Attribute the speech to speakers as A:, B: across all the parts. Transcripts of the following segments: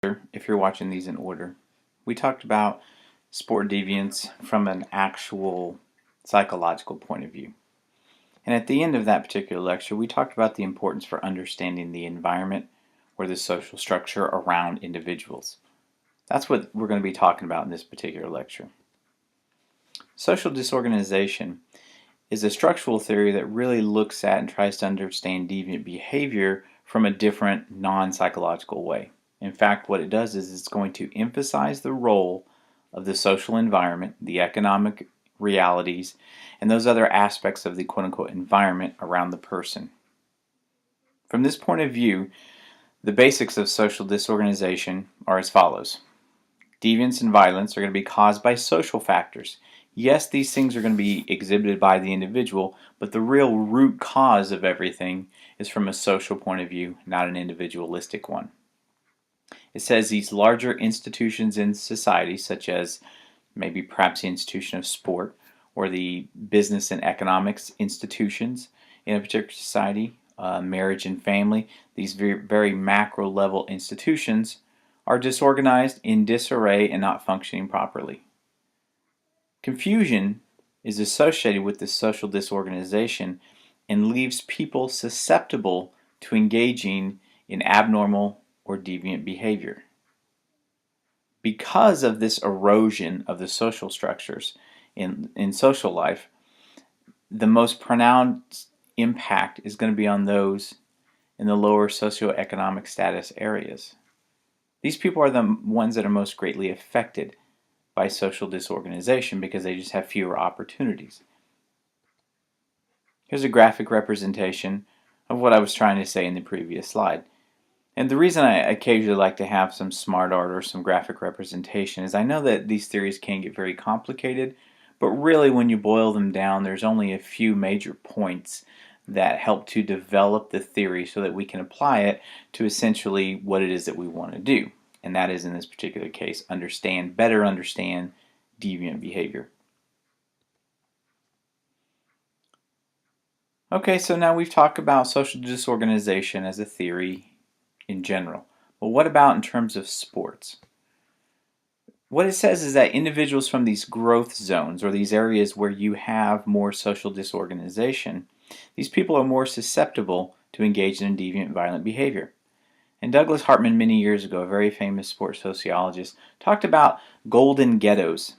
A: if you're watching these in order. We talked about sport deviance from an actual psychological point of view. And at the end of that particular lecture, we talked about the importance for understanding the environment or the social structure around individuals. That's what we're going to be talking about in this particular lecture. Social disorganization is a structural theory that really looks at and tries to understand deviant behavior from a different non-psychological way. In fact, what it does is it's going to emphasize the role of the social environment, the economic realities, and those other aspects of the quote-unquote environment around the person. From this point of view, the basics of social disorganization are as follows. Deviance and violence are going to be caused by social factors. Yes, these things are going to be exhibited by the individual, but the real root cause of everything is from a social point of view, not an individualistic one. It says these larger institutions in society, such as maybe perhaps the institution of sport or the business and economics institutions in a particular society, marriage and family, these very macro level institutions are disorganized, in disarray, and not functioning properly. Confusion is associated with this social disorganization and leaves people susceptible to engaging in abnormal or deviant behavior. Because of this erosion of the social structures in social life, the most pronounced impact is going to be on those in the lower socioeconomic status areas. These people are the ones that are most greatly affected by social disorganization because they just have fewer opportunities. Here's a graphic representation of what I was trying to say in the previous slide. And the reason I occasionally like to have some smart art or some graphic representation is I know that these theories can get very complicated, but really when you boil them down, there's only a few major points that help to develop the theory so that we can apply it to essentially what it is that we want to do. And that is, in this particular case, better understand deviant behavior. Okay, so now we've talked about social disorganization as a theory in general. But what about in terms of sports? What it says is that individuals from these growth zones, or these areas where you have more social disorganization, these people are more susceptible to engage in deviant violent behavior. And Douglas Hartman, many years ago, a very famous sports sociologist, talked about golden ghettos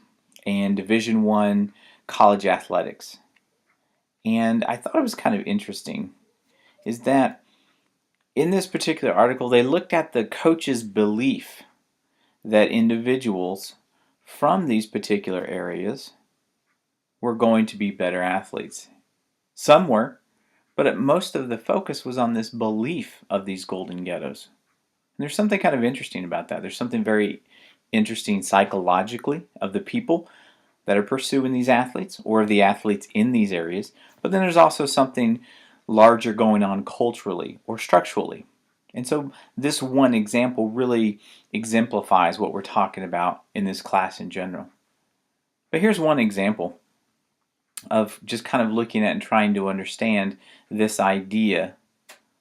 A: and Division I college athletics. And I thought it was kind of interesting is that in this particular article, they looked at the coach's belief that individuals from these particular areas were going to be better athletes. Some were, but most of the focus was on this belief of these golden ghettos. And there's something kind of interesting about that. There's something very interesting psychologically of the people that are pursuing these athletes or of the athletes in these areas. But then there's also something larger going on culturally or structurally. And so this one example really exemplifies what we're talking about in this class in general. But here's one example of just kind of looking at and trying to understand this idea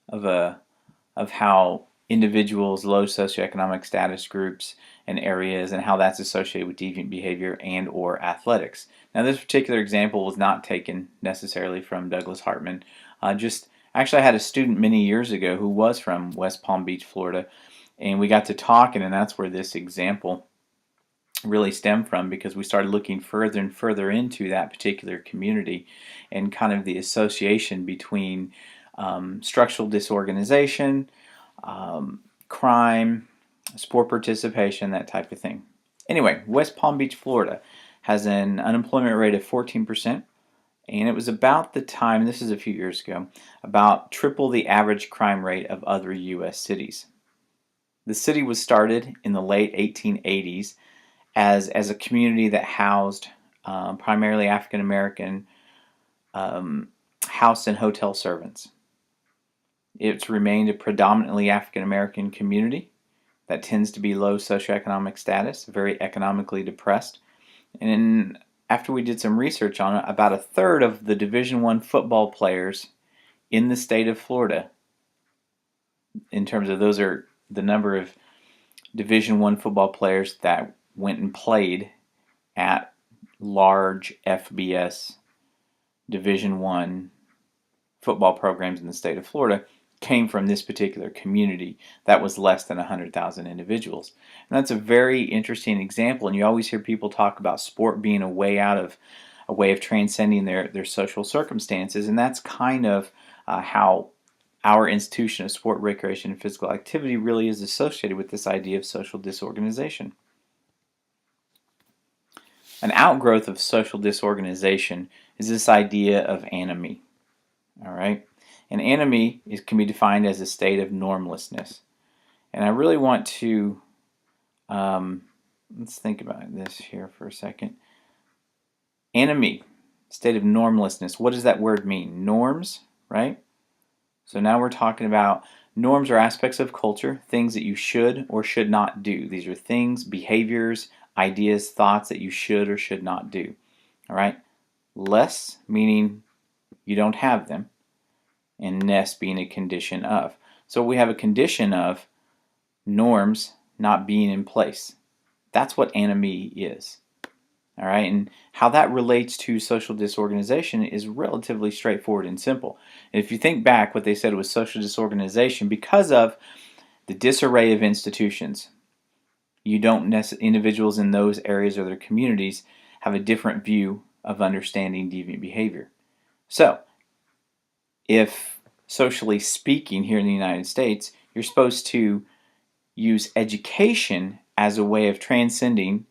A: of how individuals, low socioeconomic status groups and areas, and how that's associated with deviant behavior and or athletics. Now this particular example was not taken necessarily from Douglas Hartman. Actually I had a student many years ago who was from West Palm Beach, Florida, and we got to talking, and that's where this example really stemmed from, because we started looking further and further into that particular community and kind of the association between structural disorganization, crime, sport participation, that type of thing. Anyway, West Palm Beach, Florida has an unemployment rate of 14%, and it was about the time, this is a few years ago, about triple the average crime rate of other U.S. cities. The city was started in the late 1880s as a community that housed primarily African American house and hotel servants. It's remained a predominantly African American community that tends to be low socioeconomic status, very economically depressed. And after we did some research on it, about a third of the Division I football players in the state of Florida, in terms of those are the number of Division I football players that went and played at large FBS Division I football programs in the state of Florida came from this particular community that was less than 100,000 individuals. And that's a very interesting example, and you always hear people talk about sport being a way of transcending their social circumstances, and that's kind of how our institution of sport, recreation, and physical activity really is associated with this idea of social disorganization. An outgrowth of social disorganization is this idea of anomie. All right? And anomie can be defined as a state of normlessness. And I really want to, let's think about this here for a second. Anomie, state of normlessness. What does that word mean? Norms, right? So now we're talking about norms are aspects of culture, things that you should or should not do. These are things, behaviors, ideas, thoughts that you should or should not do. All right? Less meaning you don't have them, and ness being a condition of. So we have a condition of norms not being in place. That's what anomie is. All right, and how that relates to social disorganization is relatively straightforward and simple. And if you think back, what they said was social disorganization because of the disarray of institutions. You don't individuals in those areas or their communities have a different view of understanding deviant behavior. So, if socially speaking here in the United States, you're supposed to use education as a way of transcending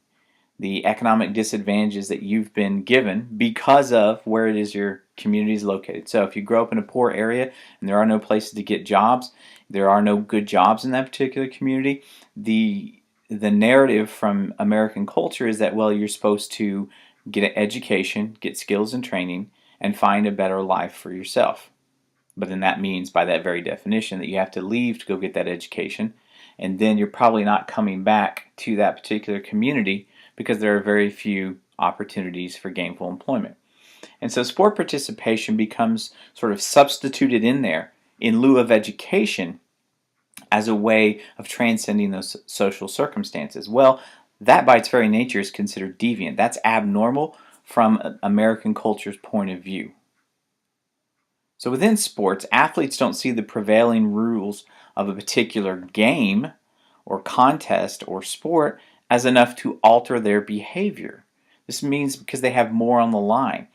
A: the economic disadvantages that you've been given because of where it is your community is located. So if you grow up in a poor area and there are no places to get jobs, there are no good jobs in that particular community, the narrative from American culture is that, well, you're supposed to get an education, get skills and training, and find a better life for yourself. But then that means, by that very definition, that you have to leave to go get that education, and then you're probably not coming back to that particular community because there are very few opportunities for gainful employment. And so sport participation becomes sort of substituted in there in lieu of education as a way of transcending those social circumstances. Well, that by its very nature is considered deviant. That's abnormal from American culture's point of view. So within sports, athletes don't see the prevailing rules of a particular game or contest or sport as enough to alter their behavior. This means because they have more on the line.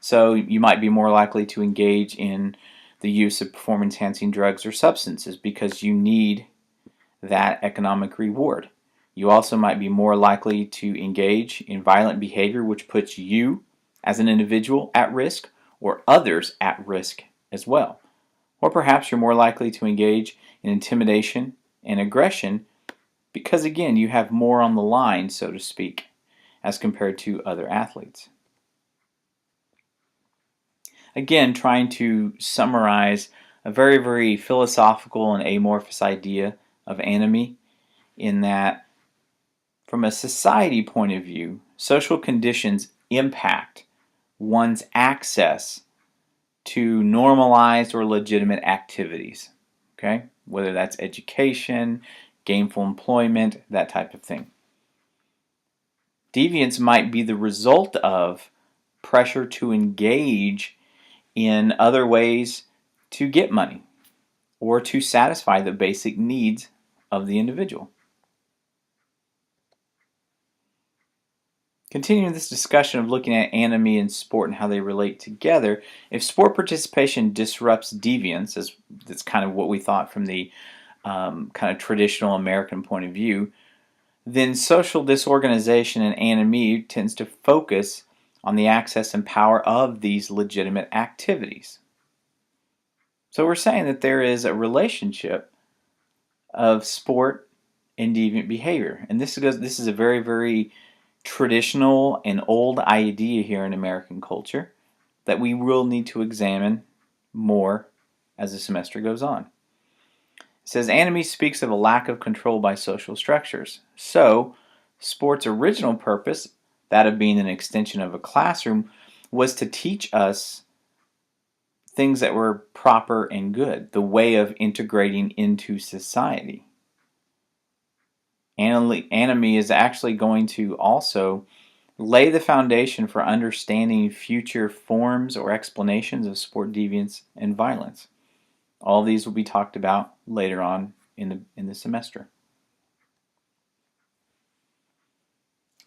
A: So you might be more likely to engage in the use of performance-enhancing drugs or substances because you need that economic reward. You also might be more likely to engage in violent behavior, which puts you as an individual at risk or others at risk as well. Or perhaps you're more likely to engage in intimidation and aggression because, again, you have more on the line, so to speak, as compared to other athletes. Again, trying to summarize a very, very philosophical and amorphous idea of anomie in that, from a society point of view, social conditions impact one's access to normalized or legitimate activities, okay? Whether that's education, gainful employment, that type of thing. Deviance might be the result of pressure to engage in other ways to get money or to satisfy the basic needs of the individual. Continuing this discussion of looking at anomie and sport and how they relate together, if sport participation disrupts deviance, as that's kind of what we thought from the kind of traditional American point of view, then social disorganization and anomie tends to focus on the access and power of these legitimate activities. So we're saying that there is a relationship of sport and deviant behavior, and this is a very, very traditional and old idea here in American culture that we will need to examine more as the semester goes on. It says anomie speaks of a lack of control by social structures. So, sport's original purpose, that of being an extension of a classroom, was to teach us things that were proper and good, the way of integrating into society. Anomie is actually going to also lay the foundation for understanding future forms or explanations of sport deviance and violence. All these will be talked about later on in the semester.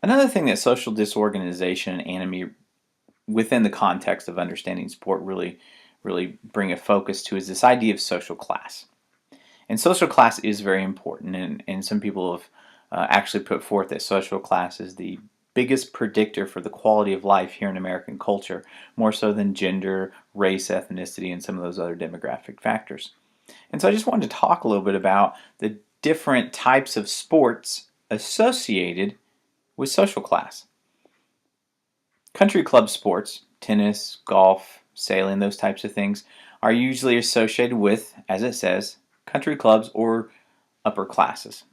A: Another thing that social disorganization and anomie within the context of understanding sport really bring a focus to is this idea of social class. And social class is very important, and some people have actually put forth that social class is the biggest predictor for the quality of life here in American culture, more so than gender, race, ethnicity, and some of those other demographic factors. And so I just wanted to talk a little bit about the different types of sports associated with social class. Country club sports, tennis, golf, sailing, those types of things, are usually associated with, as it says, country clubs or upper classes.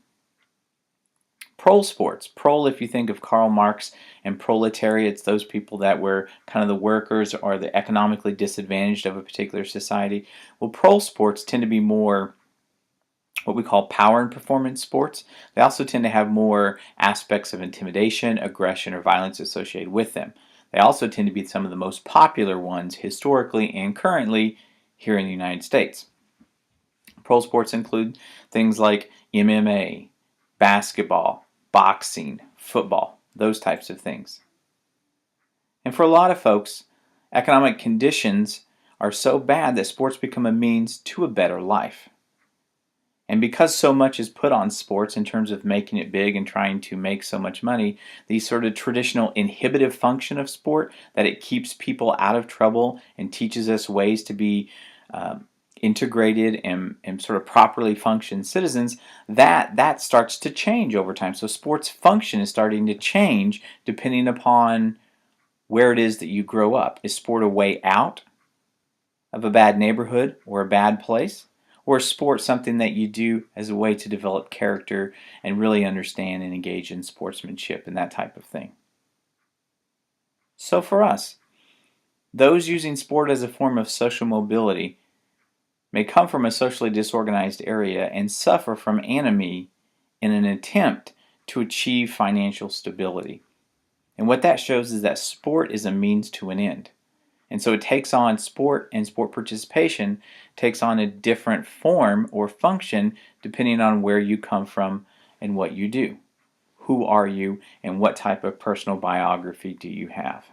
A: Prole sports. Prole, if you think of Karl Marx and proletariats, those people that were kind of the workers or the economically disadvantaged of a particular society. Well, prole sports tend to be more what we call power and performance sports. They also tend to have more aspects of intimidation, aggression, or violence associated with them. They also tend to be some of the most popular ones historically and currently here in the United States. Pro sports include things like MMA, basketball, boxing, football, those types of things. And for a lot of folks, economic conditions are so bad that sports become a means to a better life. And because so much is put on sports in terms of making it big and trying to make so much money, the sort of traditional inhibitive function of sport, that it keeps people out of trouble and teaches us ways to be integrated and sort of properly function citizens, that starts to change over time. So sports function is starting to change depending upon where it is that you grow up. Is sport a way out of a bad neighborhood or a bad place? Or is sport something that you do as a way to develop character and really understand and engage in sportsmanship and that type of thing? So for us, those using sport as a form of social mobility may come from a socially disorganized area and suffer from anomie in an attempt to achieve financial stability. And what that shows is that sport is a means to an end. And so it takes on sport, and sport participation takes on a different form or function depending on where you come from and what you do. Who are you, and what type of personal biography do you have?